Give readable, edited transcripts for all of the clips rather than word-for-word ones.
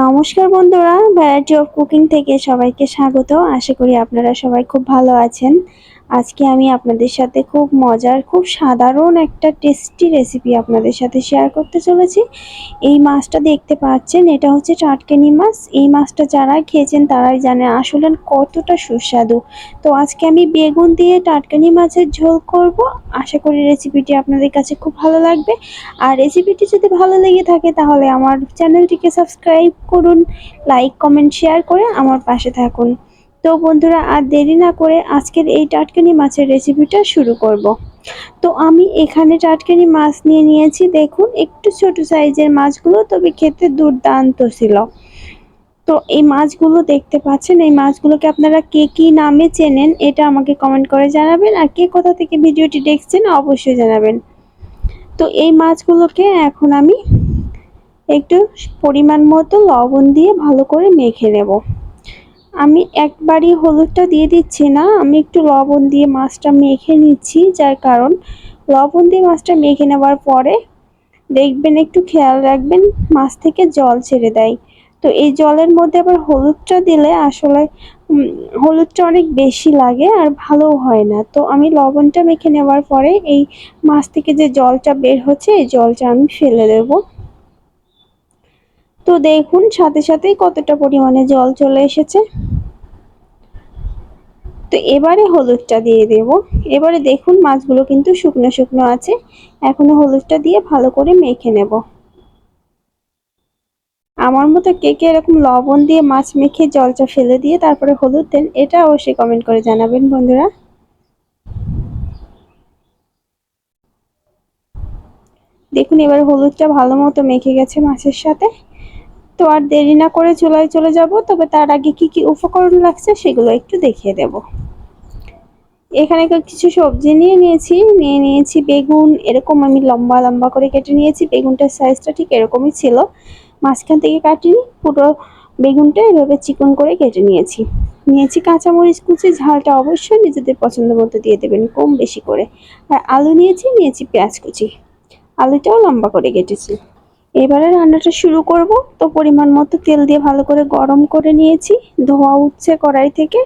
নমস্কার বন্ধুরা, variety of cooking থেকে সবাইকে স্বাগত। আশা করি আপনারা সবাই খুব ভালো আছেন। আজকে আমি আপনাদের সাথে খুব মজার, খুব সাধারণ একটা টেস্টি রেসিপি আপনাদের সাথে শেয়ার করতে চলেছি। এই মাছটা দেখতে পাচ্ছেন, এটা হচ্ছে টাটকানি মাছ। এই মাছটা যারা খেয়েছেন তারাই জানে আসলে কতটা সুস্বাদু। তো আজকে আমি বেগুন দিয়ে টাটকানি মাছের ঝোল করব। আশা করি রেসিপিটি আপনাদের কাছে খুব ভালো লাগবে। আর রেসিপিটি যদি ভালো লেগে থাকে তাহলে আমার চ্যানেলটিকে সাবস্ক্রাইব করুন, লাইক কমেন্ট শেয়ার করে আমার পাশে থাকুন। তো বন্ধুরা, আর দেরি না করে আজকের এই টাটকানি মাছের রেসিপিটা শুরু করব। তো আমি এখানে টাটকানি মাছ নিয়ে নিয়েছি। দেখুন, একটু ছোট সাইজের মাছগুলো, তবে খেতে দুর্দান্ত ছিল। তো এই মাছগুলো দেখতে পাচ্ছেন, এই মাছগুলোকে আপনারা কে কি নামে চেনেন এটা আমাকে কমেন্ট করে জানাবেন, আর কে কোথা থেকে ভিডিওটি দেখছেন অবশ্যই জানাবেন। তো এই মাছগুলোকে এখন আমি একটু পরিমাণ মতো লবণ দিয়ে ভালো করে মেখে নেব। আমি একবারই হলুদটা দিয়ে দিচ্ছি না, আমি একটু লবণ দিয়ে মাছটা মেখে নিচ্ছি। যার কারণ লবণ দিয়ে মাছটা মেখে নেওয়ার পরে দেখবেন, একটু খেয়াল রাখবেন, মাছ থেকে জল ছেড়ে দেয়। তো এই জলের মধ্যে আবার হলুদটা দিলে আসলে হলুদটা অনেক বেশি লাগে আর ভালোও হয় না। তো আমি লবণটা মেখে নেওয়ার পরে এই মাছ থেকে যে জলটা বের হচ্ছে, এই জলটা আমি ফেলে দেব। তো দেখুন, সাথে সাথেই কতটা পরিমাণে জল চলে এসেছে। তো এবারে হলুদটা দিয়ে দেব। এবারে দেখুন, মাছগুলো কিন্তু শুকনো শুকনো আছে। এখনো হলুদটা দিয়ে ভালো করে মেখে নেব। আমার মতো কে কে এরকম লবণ দিয়ে মাছ মেখে জলটা ফেলে দিয়ে তারপরে হলুদ দেন, এটা অবশ্যই কমেন্ট করে জানাবেন বন্ধুরা। দেখুন, এবার হলুদটা ভালো মতো মেখে গেছে মাছের সাথে। তো আর দেরি না করে চুলায় চলে যাব, তবে তার আগে কি কি উপকরণ লাগছে সেগুলো একটু দেখিয়ে দেব। এখানে কিছু সবজি নিয়ে নিয়েছি বেগুন, এরকম আমি লম্বা লম্বা করে কেটে নিয়েছি। বেগুনটার সাইজটা ঠিক এরকমই ছিল, মাঝখান থেকে কাটিনি, পুরো বেগুনটা এভাবে চিকন করে কেটে নিয়েছি কাঁচামরিচ কুচি, ঝালটা অবশ্যই নিজেদের পছন্দ মতো দিয়ে দেবেন, কম বেশি করে। আর আলু নিয়েছি পেঁয়াজ কুচি, আলুটাও লম্বা করে কেটেছি। এবারে রান্নাটা শুরু করব। তো পরিমাণ মতো তেল দিয়ে ভালো করে গরম করে নিয়েছি, ধোঁয়া উঠছে কড়াই থেকে।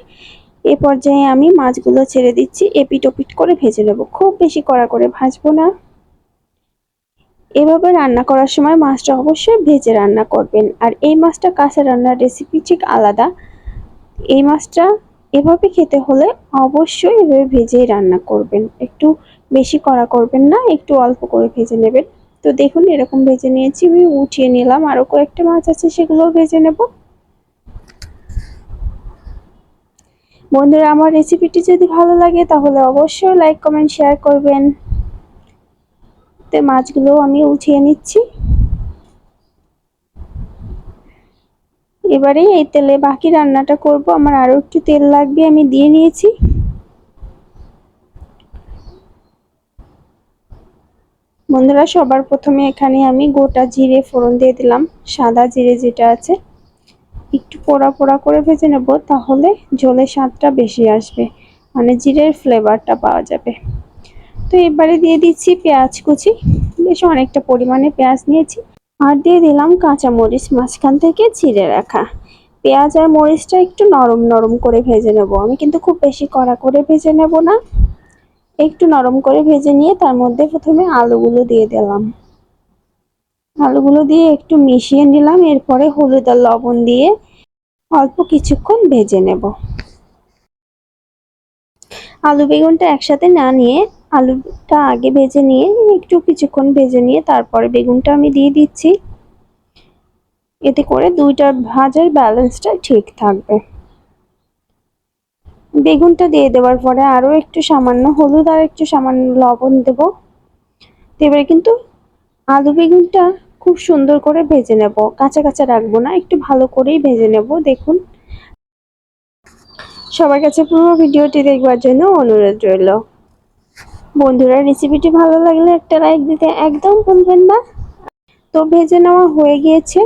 এ পর্যায়ে আমি মাছগুলো ছেড়ে দিচ্ছি, এপিট ওপিট করে ভেজে নেব, খুব বেশি কড়া করে ভাজবো না। এভাবে রান্না করার সময় মাছটা অবশ্যই ভেজে রান্না করবেন। আর এই মাছটা কাঁচা রান্নার রেসিপি ঠিক আলাদা। এই মাছটা এভাবে খেতে হলে অবশ্যই এভাবে ভেজেই রান্না করবেন, একটু বেশি কড়া করবেন না, একটু অল্প করে ভেজে নেবেন। তো দেখুন, এরকম ভেজে নিয়েছি, আমি উঠিয়ে নিলাম। আরো কয়েকটা মাছ আছে, সেগুলোও ভেজে নেব। বন্ধুরা, আমার রেসিপিটি যদি ভালো লাগে তাহলে অবশ্যই লাইক কমেন্ট শেয়ার করবেন। তো মাছগুলো আমি উঠিয়ে নিচ্ছি। এবারে এই তেলে বাকি রান্নাটা করব। আমার আরো একটু তেল লাগবে, আমি দিয়ে নিয়েছি। বন্ধুরা, সবার প্রথমে এখানে আমি গোটা জিরে ফোড়ন দিয়ে দিলাম। সাদা জিরে যেটা আছে, একটু পোড়া পোড়া করে ভেজে নেব, তাহলে ঝোলের স্বাদটা বেশি আসবে, মানে জিরের ফ্লেভারটা পাওয়া যাবে। তো এবারে দিয়ে দিচ্ছি পেঁয়াজ কুচি, বেশ অনেকটা পরিমাণে পেঁয়াজ নিয়েছি। আর দিয়ে দিলাম কাঁচা মরিচ মাঝখান থেকে চিড়ে রাখা। পেঁয়াজ আর মরিচটা একটু নরম নরম করে ভেজে নেব, আমি কিন্তু খুব বেশি কড়া করে ভেজে নেব না। একটু নরম করে ভেজে নিয়ে তার মধ্যে প্রথমে আলুগুলো দিয়ে দিলাম। আলুগুলো দিয়ে একটু মিশিয়ে নিলাম, এরপরে হলুদ আর লবণ দিয়ে অল্প কিছুক্ষণ ভেজে নেব। আলু বেগুনটা একসাথে না নিয়ে, আলুটা আগে ভেজে নিয়ে একটু কিছুক্ষণ ভেজে নিয়ে তারপরে বেগুনটা আমি দিয়ে দিচ্ছি। এতে করে দুইটা ভাজার ব্যালেন্সটা ঠিক থাকবে। বেগুনটা দিয়ে দেওয়ার পরে আরো একটু সামান্য হলুদ আর একটু সামান্য লবণ দেব। এবারে কিন্তু আলু বেগুনটা খুব সুন্দর করে ভেজে নেব, কাঁচা কাঁচা রাখবো না, একটু ভালো করেই ভেজে নেব। দেখুন, সবার কাছে পুরো ভিডিওটি দেখবার জন্য অনুরোধ রইল। বন্ধুরা, রেসিপিটি ভালো লাগলে একটা লাইক দিতে একদম ভুলবেন না। তো ভেজে নেওয়া হয়ে গিয়েছে,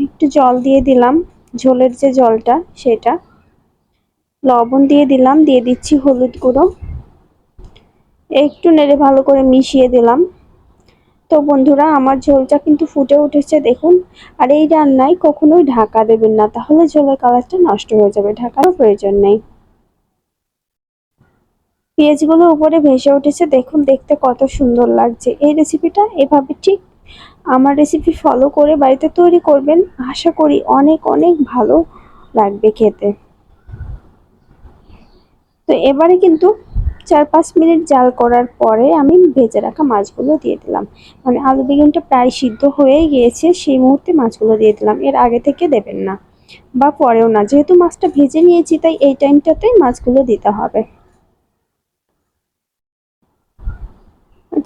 একটু জল দিয়ে দিলাম, ঝোলের যে জলটা সেটা, লবণ দিয়ে দিলাম, দিয়ে দিচ্ছি হলুদ গুঁড়ো, একটু নেড়ে ভালো করে মিশিয়ে দিলাম। তো বন্ধুরা, আমার ঝোলটা কিন্তু ফুটে উঠেছে দেখুন। আর এই রান্নায় কখনোই ঢাকা দেবেন না, তাহলে ঝোলের কালারটা নষ্ট হয়ে যাবে, ঢাকারও প্রয়োজন নেই। পেঁয়াজগুলো উপরে ভেসে উঠেছে দেখুন, দেখতে কত সুন্দর লাগছে। এই রেসিপিটা এভাবে ঠিক আমার রেসিপি ফলো করে বাড়িতে তৈরি করবেন, আশা করি অনেক অনেক ভালো লাগবে খেতে। তো এবারে কিন্তু 4-5 মিনিট জাল করার পরে আমি ভেজে রাখা মাছগুলো দিয়ে দিলাম। মানে আলু বেগুনটা প্রায় সিদ্ধ হয়ে গিয়েছে, সেই মুহূর্তে মাছগুলো দিয়ে দিলাম, এর আগে থেকে দেবেন না বা পরেও না, যেহেতু মাছটা ভেজে নিয়েছি তাই এই টাইমটাতেই মাছগুলো দিতে হবে।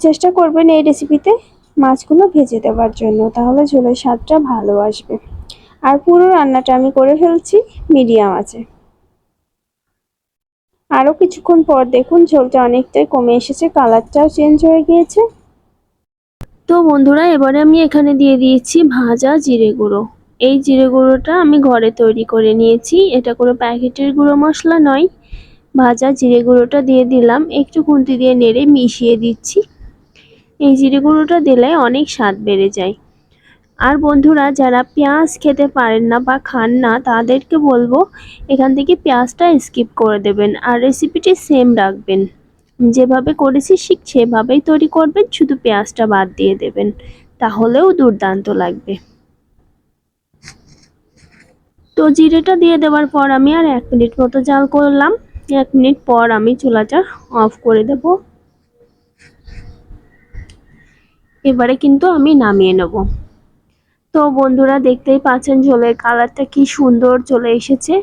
চেষ্টা করবেন এই রেসিপিতে মাছগুলো ভেজে দেওয়ার জন্য, তাহলে ঝোলের স্বাদটা ভালো আসবে। আর পুরো রান্নাটা আমি করে ফেলছি মিডিয়াম আছে। আরো কিছুক্ষণ পর দেখুন ঝোলটা অনেকটাই কমে এসেছে, কালারটাও চেঞ্জ হয়ে গিয়েছে। তো বন্ধুরা, এবারে আমি এখানে দিয়ে দিয়েছি ভাজা জিরে গুঁড়ো। এই জিরে গুঁড়োটা আমি ঘরে তৈরি করে নিয়েছি, এটা কোনো প্যাকেটের গুঁড়ো মশলা নয়। ভাজা জিরে গুঁড়োটা দিয়ে দিলাম, একটু খুন্তি দিয়ে নেড়ে মিশিয়ে দিচ্ছি। এই জিরে গুঁড়োটা দিলে অনেক স্বাদ বেড়ে যায়। আর বন্ধুরা, যারা পেঁয়াজ খেতে পারেন না বা খান না তাদেরকে বলবো এখান থেকে পেঁয়াজটা স্কিপ করে দেবেন, আর রেসিপিটি সেম রাখবেন। যেভাবে করেছি ঠিক সেভাবেই তৈরি করবেন, শুধু পেঁয়াজটা বাদ দিয়ে দেবেন, তাহলেও দুর্দান্ত লাগবে। তো জিরেটা দিয়ে দেওয়ার পর আমি আর 1 মিনিট মতো জাল করলাম। 1 মিনিট পর আমি চুলাটা অফ করে দেব। এবারে কিন্তু আমি নামিয়ে নেব। তো বন্ধুরা, দেখতেই পাচ্ছেন ঝোলের কালারটা কি সুন্দর চলে এসেছে,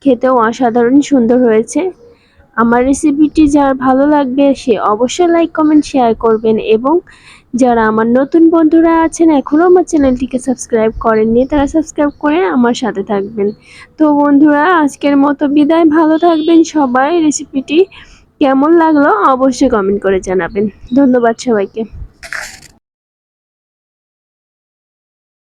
খেতেও অসাধারণ সুন্দর হয়েছে। আমার রেসিপিটি যার ভালো লাগবে সে অবশ্যই লাইক কমেন্ট শেয়ার করবেন, এবং যারা আমার নতুন বন্ধুরা আছেন এখনও আমার চ্যানেলটিকে সাবস্ক্রাইব করেননি তারা সাবস্ক্রাইব করে আমার সাথে থাকবেন। তো বন্ধুরা, আজকের মতো বিদায়, ভালো থাকবেন সবাই। রেসিপিটি কেমন লাগলো অবশ্যই কমেন্ট করে জানাবেন। ধন্যবাদ সবাইকে।